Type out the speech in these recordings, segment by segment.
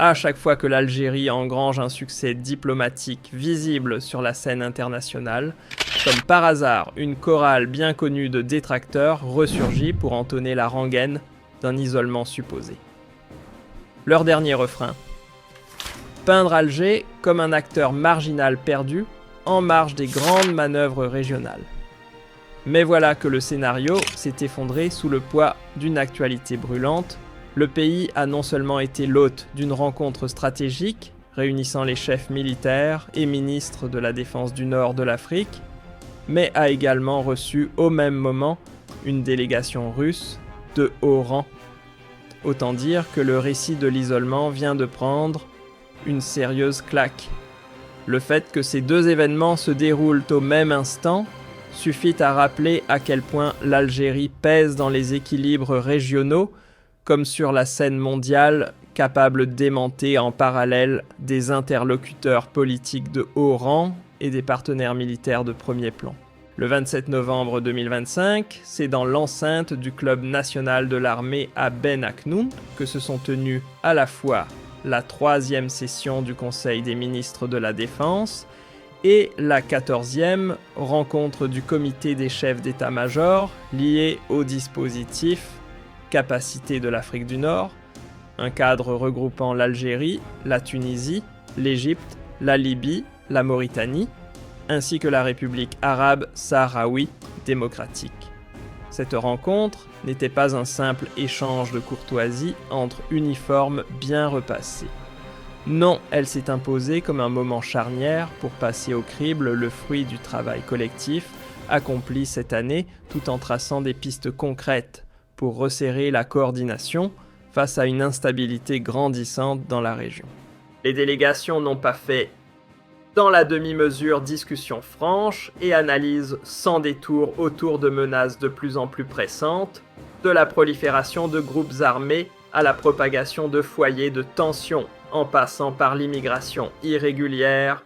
À chaque fois que l'Algérie engrange un succès diplomatique visible sur la scène internationale, comme par hasard, une chorale bien connue de détracteurs ressurgit pour entonner la rengaine d'un isolement supposé. Leur dernier refrain. Peindre Alger comme un acteur marginal perdu en marge des grandes manœuvres régionales. Mais voilà que le scénario s'est effondré sous le poids d'une actualité brûlante. Le pays a non seulement été l'hôte d'une rencontre stratégique réunissant les chefs militaires et ministres de la défense du nord de l'Afrique, mais a également reçu au même moment une délégation russe de haut rang. Autant dire que le récit de l'isolement vient de prendre une sérieuse claque. Le fait que ces deux événements se déroulent au même instant suffit à rappeler à quel point l'Algérie pèse dans les équilibres régionaux, comme sur la scène mondiale, capable d'aimanter en parallèle des interlocuteurs politiques de haut rang et des partenaires militaires de premier plan. Le 27 novembre 2025, c'est dans l'enceinte du Club national de l'armée à Ben Aknoun que se sont tenues à la fois la 3e session du Conseil des ministres de la Défense et la 14e rencontre du comité des chefs d'état-major liée au dispositif Capacité de l'Afrique du Nord, un cadre regroupant l'Algérie, la Tunisie, l'Égypte, la Libye, la Mauritanie, ainsi que la République arabe sahraoui démocratique. Cette rencontre n'était pas un simple échange de courtoisie entre uniformes bien repassés. Non, elle s'est imposée comme un moment charnière pour passer au crible le fruit du travail collectif accompli cette année tout en traçant des pistes concrètes pour resserrer la coordination face à une instabilité grandissante dans la région. Les délégations n'ont pas fait dans la demi-mesure discussion franche et analyse sans détour autour de menaces de plus en plus pressantes, de la prolifération de groupes armés à la propagation de foyers de tension en passant par l'immigration irrégulière,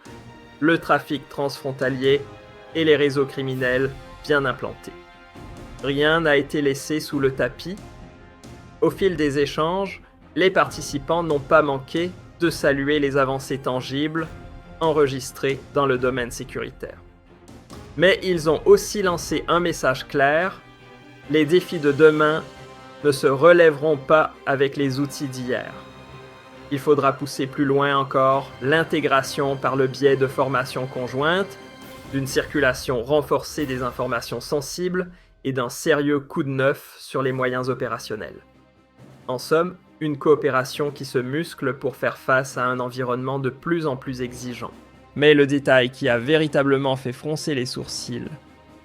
le trafic transfrontalier et les réseaux criminels bien implantés. Rien n'a été laissé sous le tapis. Au fil des échanges, les participants n'ont pas manqué de saluer les avancées tangibles enregistrées dans le domaine sécuritaire. Mais ils ont aussi lancé un message clair: les défis de demain ne se relèveront pas avec les outils d'hier. Il faudra pousser plus loin encore l'intégration par le biais de formations conjointes, d'une circulation renforcée des informations sensibles et d'un sérieux coup de neuf sur les moyens opérationnels. En somme, une coopération qui se muscle pour faire face à un environnement de plus en plus exigeant. Mais le détail qui a véritablement fait froncer les sourcils,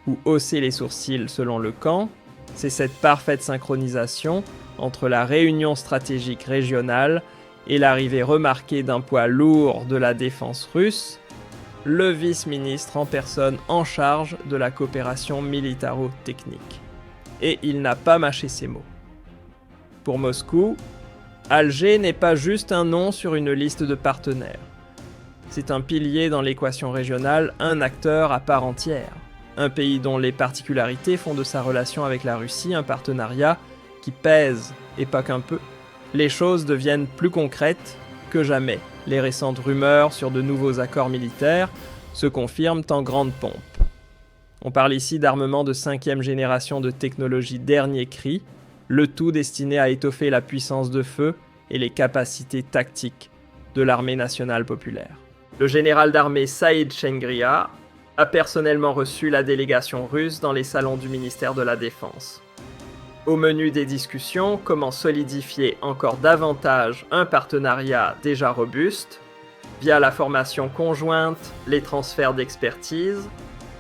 ou hausser les sourcils selon le camp, c'est cette parfaite synchronisation entre la réunion stratégique régionale et l'arrivée remarquée d'un poids lourd de la défense russe, le vice-ministre en personne en charge de la coopération militaro-technique. Et il n'a pas mâché ses mots. Pour Moscou, Alger n'est pas juste un nom sur une liste de partenaires. C'est un pilier dans l'équation régionale, un acteur à part entière. Un pays dont les particularités font de sa relation avec la Russie un partenariat qui pèse, et pas qu'un peu. Les choses deviennent plus concrètes que jamais. Les récentes rumeurs sur de nouveaux accords militaires se confirment en grande pompe. On parle ici d'armements de 5e génération de technologie dernier cri, le tout destiné à étoffer la puissance de feu et les capacités tactiques de l'armée nationale populaire. Le général d'armée Saïd Chengria a personnellement reçu la délégation russe dans les salons du ministère de la Défense. Au menu des discussions, comment solidifier encore davantage un partenariat déjà robuste, via la formation conjointe, les transferts d'expertise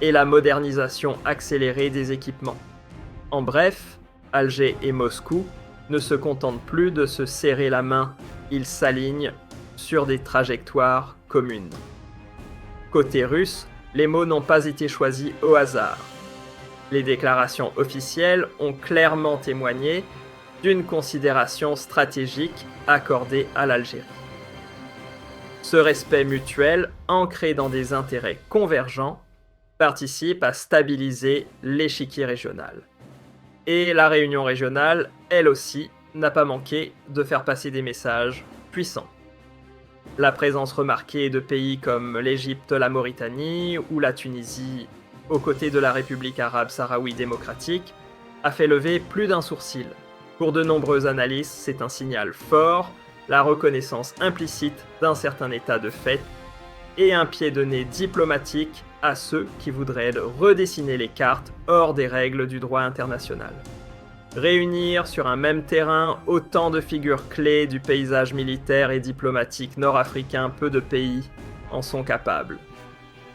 et la modernisation accélérée des équipements. En bref, Alger et Moscou ne se contentent plus de se serrer la main, ils s'alignent sur des trajectoires communes. Côté russe, les mots n'ont pas été choisis au hasard. Les déclarations officielles ont clairement témoigné d'une considération stratégique accordée à l'Algérie. Ce respect mutuel, ancré dans des intérêts convergents, participe à stabiliser l'échiquier régional. Et la réunion régionale, elle aussi, n'a pas manqué de faire passer des messages puissants. La présence remarquée de pays comme l'Égypte, la Mauritanie ou la Tunisie, aux côtés de la République arabe sahraoui démocratique, a fait lever plus d'un sourcil. Pour de nombreux analystes, c'est un signal fort, la reconnaissance implicite d'un certain état de fait et un pied de nez diplomatique à ceux qui voudraient redessiner les cartes hors des règles du droit international. Réunir sur un même terrain autant de figures clés du paysage militaire et diplomatique nord-africain, peu de pays en sont capables.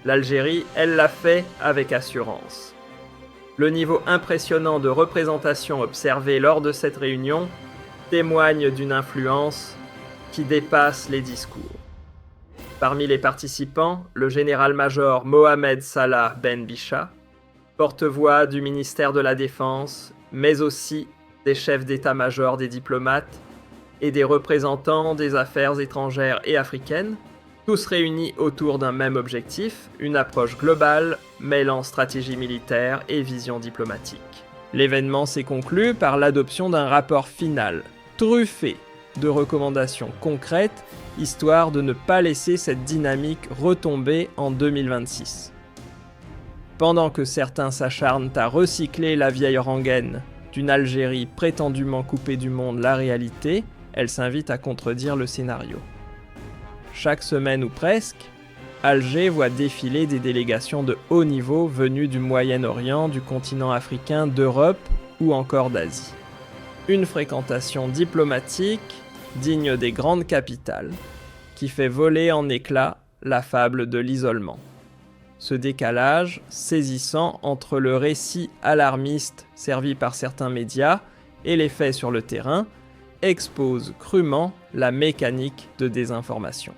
L'Algérie, elle l'a fait avec assurance. Le niveau impressionnant de représentation observé lors de cette réunion témoigne d'une influence qui dépasse les discours. Parmi les participants, le général-major Mohamed Salah Ben Bisha, porte-voix du ministère de la Défense, mais aussi des chefs d'état-major des diplomates et des représentants des affaires étrangères et africaines, tous réunis autour d'un même objectif, une approche globale mêlant stratégie militaire et vision diplomatique. L'événement s'est conclu par l'adoption d'un rapport final, truffé de recommandations concrètes, histoire de ne pas laisser cette dynamique retomber en 2026. Pendant que certains s'acharnent à recycler la vieille rengaine d'une Algérie prétendument coupée du monde, la réalité, elle s'invite à contredire le scénario. Chaque semaine ou presque, Alger voit défiler des délégations de haut niveau venues du Moyen-Orient, du continent africain, d'Europe ou encore d'Asie. Une fréquentation diplomatique digne des grandes capitales, qui fait voler en éclats la fable de l'isolement. Ce décalage saisissant entre le récit alarmiste servi par certains médias et les faits sur le terrain expose crûment la mécanique de désinformation.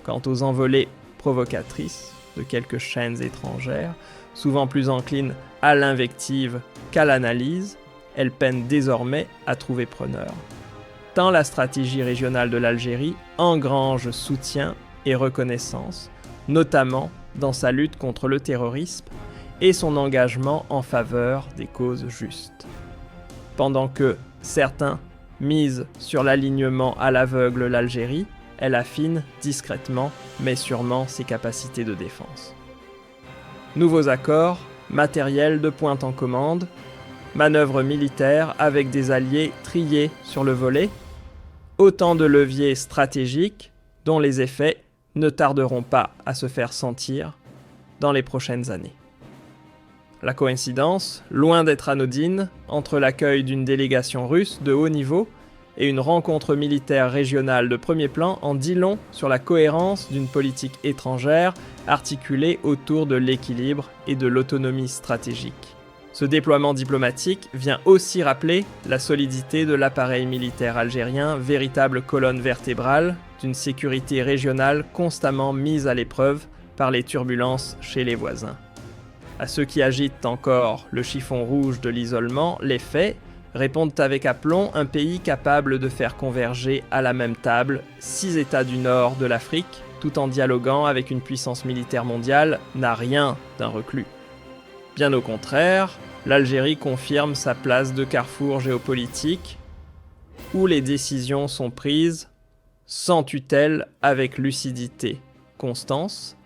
Quant aux envolées provocatrices de quelques chaînes étrangères, souvent plus enclines à l'invective qu'à l'analyse, elles peinent désormais à trouver preneur. Tant la stratégie régionale de l'Algérie engrange soutien et reconnaissance, notamment dans sa lutte contre le terrorisme et son engagement en faveur des causes justes. Pendant que certains misent sur l'alignement à l'aveugle l'Algérie, elle affine discrètement mais sûrement ses capacités de défense. Nouveaux accords, matériel de pointe en commande, manœuvres militaires avec des alliés triés sur le volet, autant de leviers stratégiques dont les effets ne tarderont pas à se faire sentir dans les prochaines années. La coïncidence, loin d'être anodine, entre l'accueil d'une délégation russe de haut niveau et une rencontre militaire régionale de premier plan en dit long sur la cohérence d'une politique étrangère articulée autour de l'équilibre et de l'autonomie stratégique. Ce déploiement diplomatique vient aussi rappeler la solidité de l'appareil militaire algérien, véritable colonne vertébrale d'une sécurité régionale constamment mise à l'épreuve par les turbulences chez les voisins. À ceux qui agitent encore le chiffon rouge de l'isolement, les faits répondent avec aplomb un pays capable de faire converger à la même table 6 États du nord de l'Afrique, tout en dialoguant avec une puissance militaire mondiale, n'a rien d'un reclus. Bien au contraire, l'Algérie confirme sa place de carrefour géopolitique, où les décisions sont prises sans tutelle, avec lucidité, constance,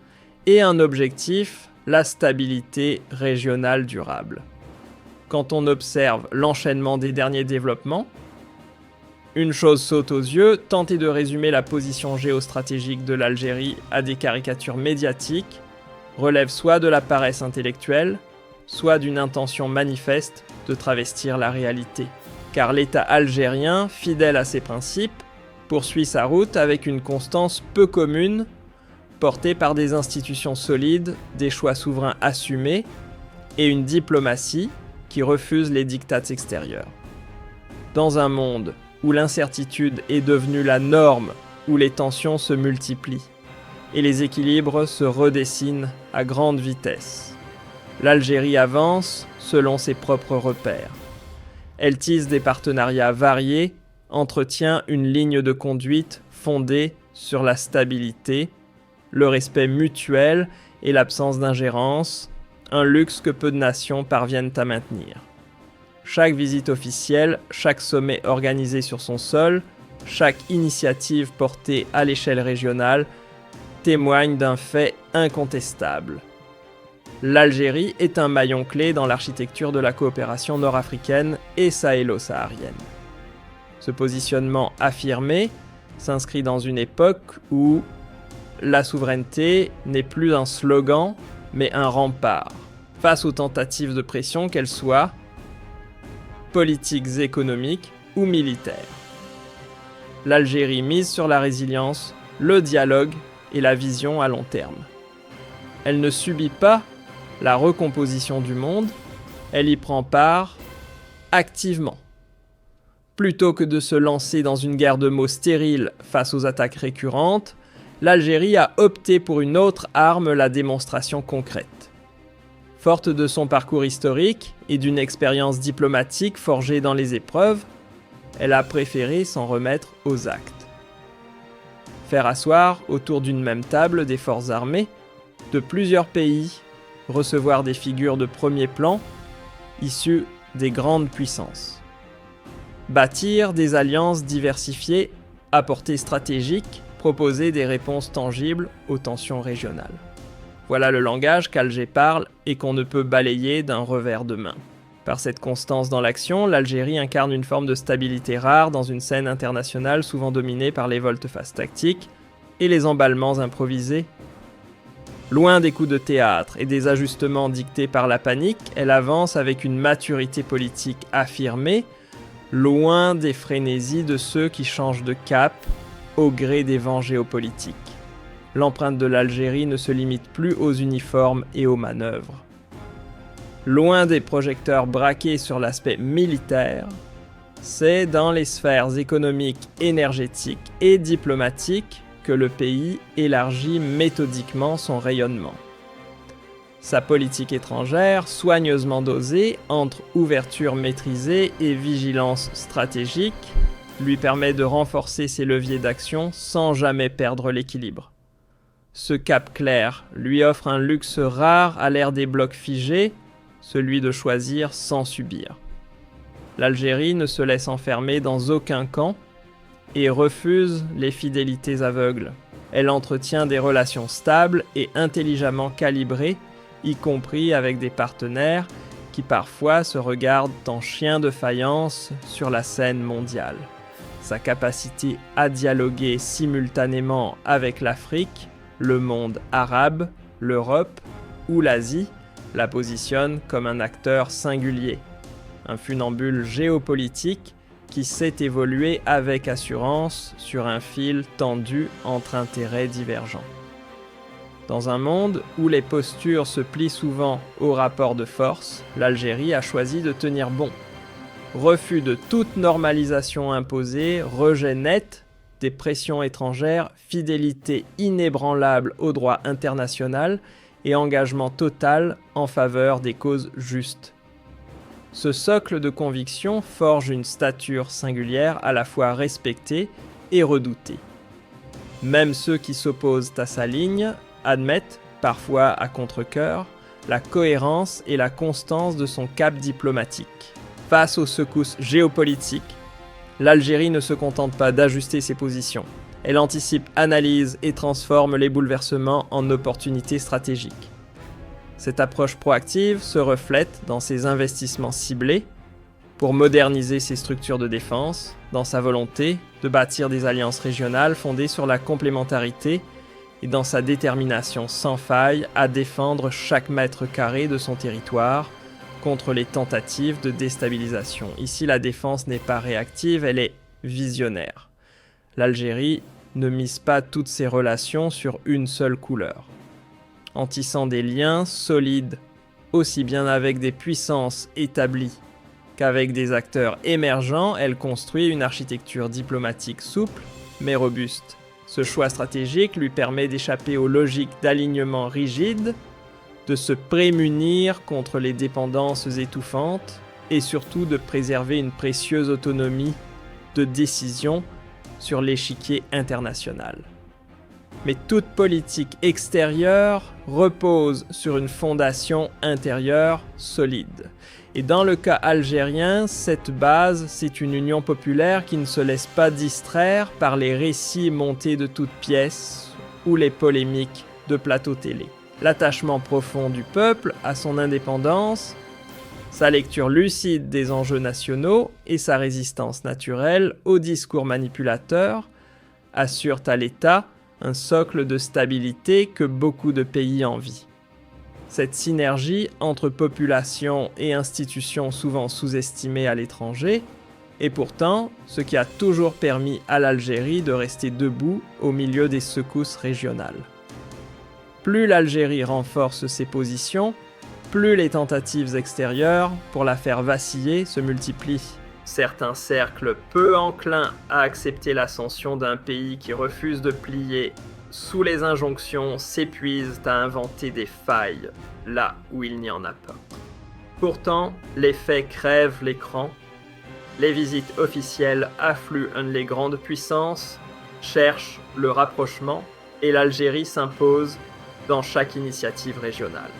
et un objectif, la stabilité régionale durable. Quand on observe l'enchaînement des derniers développements, une chose saute aux yeux, tenter de résumer la position géostratégique de l'Algérie à des caricatures médiatiques relève soit de la paresse intellectuelle, soit d'une intention manifeste de travestir la réalité. Car l'État algérien, fidèle à ses principes, poursuit sa route avec une constance peu commune, portée par des institutions solides, des choix souverains assumés et une diplomatie qui refuse les diktats extérieurs. Dans un monde où l'incertitude est devenue la norme, où les tensions se multiplient et les équilibres se redessinent à grande vitesse, l'Algérie avance selon ses propres repères. Elle tisse des partenariats variés, entretient une ligne de conduite fondée sur la stabilité, le respect mutuel et l'absence d'ingérence, un luxe que peu de nations parviennent à maintenir. Chaque visite officielle, chaque sommet organisé sur son sol Chaque initiative portée à l'échelle régionale témoigne d'un fait incontestable. L'Algérie est un maillon clé dans l'architecture de la coopération nord-africaine et sahélo-saharienne. Ce positionnement affirmé s'inscrit dans une époque où la souveraineté n'est plus un slogan, mais un rempart, face aux tentatives de pression qu'elles soient politiques, économiques ou militaires. L'Algérie mise sur la résilience, le dialogue et la vision à long terme. Elle ne subit pas la recomposition du monde, elle y prend part activement. Plutôt que de se lancer dans une guerre de mots stérile face aux attaques récurrentes, l'Algérie a opté pour une autre arme, la démonstration concrète. Forte de son parcours historique et d'une expérience diplomatique forgée dans les épreuves, elle a préféré s'en remettre aux actes. Faire asseoir autour d'une même table des forces armées de plusieurs pays, recevoir des figures de premier plan issues des grandes puissances. Bâtir des alliances diversifiées à portée stratégique, proposer des réponses tangibles aux tensions régionales. Voilà le langage qu'Alger parle et qu'on ne peut balayer d'un revers de main. Par cette constance dans l'action, l'Algérie incarne une forme de stabilité rare dans une scène internationale souvent dominée par les volte-face tactiques et les emballements improvisés. Loin des coups de théâtre et des ajustements dictés par la panique, elle avance avec une maturité politique affirmée, loin des frénésies de ceux qui changent de cap au gré des vents géopolitiques. L'empreinte de l'Algérie ne se limite plus aux uniformes et aux manœuvres. Loin des projecteurs braqués sur l'aspect militaire, c'est dans les sphères économiques, énergétiques et diplomatiques que le pays élargit méthodiquement son rayonnement. Sa politique étrangère, soigneusement dosée entre ouverture maîtrisée et vigilance stratégique, lui permet de renforcer ses leviers d'action sans jamais perdre l'équilibre. Ce cap clair lui offre un luxe rare à l'ère des blocs figés, celui de choisir sans subir. L'Algérie ne se laisse enfermer dans aucun camp et refuse les fidélités aveugles. Elle entretient des relations stables et intelligemment calibrées, y compris avec des partenaires qui parfois se regardent en chien de faïence sur la scène mondiale. Sa capacité à dialoguer simultanément avec l'Afrique, le monde arabe, l'Europe ou l'Asie la positionne comme un acteur singulier, un funambule géopolitique qui sait évoluer avec assurance sur un fil tendu entre intérêts divergents. Dans un monde où les postures se plient souvent au rapport de force, l'Algérie a choisi de tenir bon. Refus de toute normalisation imposée, rejet net des pressions étrangères, fidélité inébranlable au droit international et engagement total en faveur des causes justes. Ce socle de conviction forge une stature singulière à la fois respectée et redoutée. Même ceux qui s'opposent à sa ligne admettent, parfois à contre-cœur, la cohérence et la constance de son cap diplomatique. Face aux secousses géopolitiques, l'Algérie ne se contente pas d'ajuster ses positions. Elle anticipe, analyse et transforme les bouleversements en opportunités stratégiques. Cette approche proactive se reflète dans ses investissements ciblés pour moderniser ses structures de défense, dans sa volonté de bâtir des alliances régionales fondées sur la complémentarité et dans sa détermination sans faille à défendre chaque mètre carré de son territoire contre les tentatives de déstabilisation. Ici, la défense n'est pas réactive, elle est visionnaire. L'Algérie ne mise pas toutes ses relations sur une seule couleur. En tissant des liens solides, aussi bien avec des puissances établies qu'avec des acteurs émergents, elle construit une architecture diplomatique souple mais robuste. Ce choix stratégique lui permet d'échapper aux logiques d'alignement rigide, de se prémunir contre les dépendances étouffantes et surtout de préserver une précieuse autonomie de décision sur l'échiquier international. Mais toute politique extérieure repose sur une fondation intérieure solide. Et dans le cas algérien, cette base, c'est une union populaire qui ne se laisse pas distraire par les récits montés de toutes pièces ou les polémiques de plateaux télé. L'attachement profond du peuple à son indépendance, sa lecture lucide des enjeux nationaux et sa résistance naturelle aux discours manipulateurs assurent à l'État un socle de stabilité que beaucoup de pays envient. Cette synergie entre population et institutions souvent sous-estimées à l'étranger est pourtant ce qui a toujours permis à l'Algérie de rester debout au milieu des secousses régionales. Plus l'Algérie renforce ses positions, plus les tentatives extérieures pour la faire vaciller se multiplient. Certains cercles peu enclins à accepter l'ascension d'un pays qui refuse de plier sous les injonctions s'épuisent à inventer des failles là où il n'y en a pas. Pourtant, les faits crèvent l'écran, les visites officielles affluent les grandes puissances, cherchent le rapprochement et l'Algérie s'impose dans chaque initiative régionale.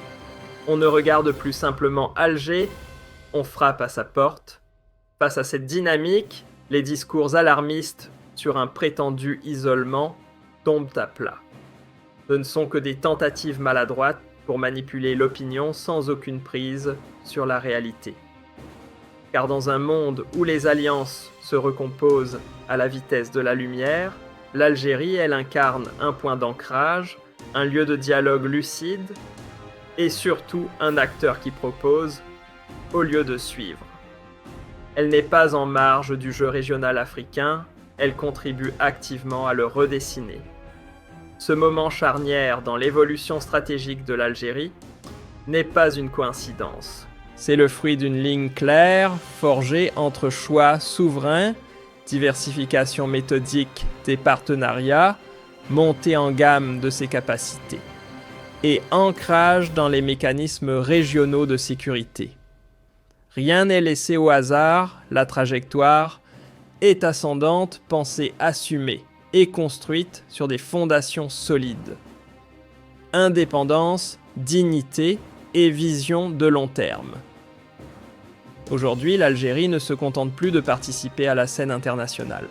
On ne regarde plus simplement Alger, on frappe à sa porte. Face à cette dynamique, les discours alarmistes sur un prétendu isolement tombent à plat. Ce ne sont que des tentatives maladroites pour manipuler l'opinion sans aucune prise sur la réalité. Car dans un monde où les alliances se recomposent à la vitesse de la lumière, l'Algérie, elle incarne un point d'ancrage, un lieu de dialogue lucide et surtout un acteur qui propose au lieu de suivre. Elle n'est pas en marge du jeu régional africain, elle contribue activement à le redessiner. Ce moment charnière dans l'évolution stratégique de l'Algérie n'est pas une coïncidence. C'est le fruit d'une ligne claire, forgée entre choix souverains, diversification méthodique des partenariats, montée en gamme de ses capacités, et ancrage dans les mécanismes régionaux de sécurité. Rien n'est laissé au hasard, la trajectoire est ascendante, pensée assumée et construite sur des fondations solides. Indépendance, dignité et vision de long terme. Aujourd'hui, l'Algérie ne se contente plus de participer à la scène internationale.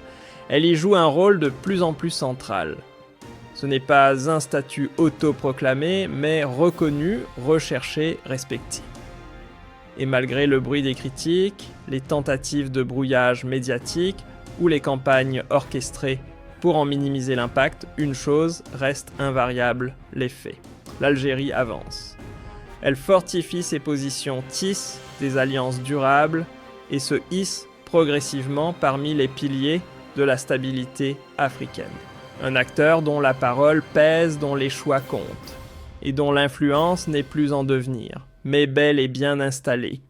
Elle y joue un rôle de plus en plus central. Ce n'est pas un statut autoproclamé, mais reconnu, recherché, respecté. Et malgré le bruit des critiques, les tentatives de brouillage médiatique ou les campagnes orchestrées pour en minimiser l'impact, une chose reste invariable, les faits. L'Algérie avance. Elle fortifie ses positions, tisse des alliances durables et se hisse progressivement parmi les piliers de la stabilité africaine. Un acteur dont la parole pèse, dont les choix comptent, et dont l'influence n'est plus en devenir, mais bel et bien installée,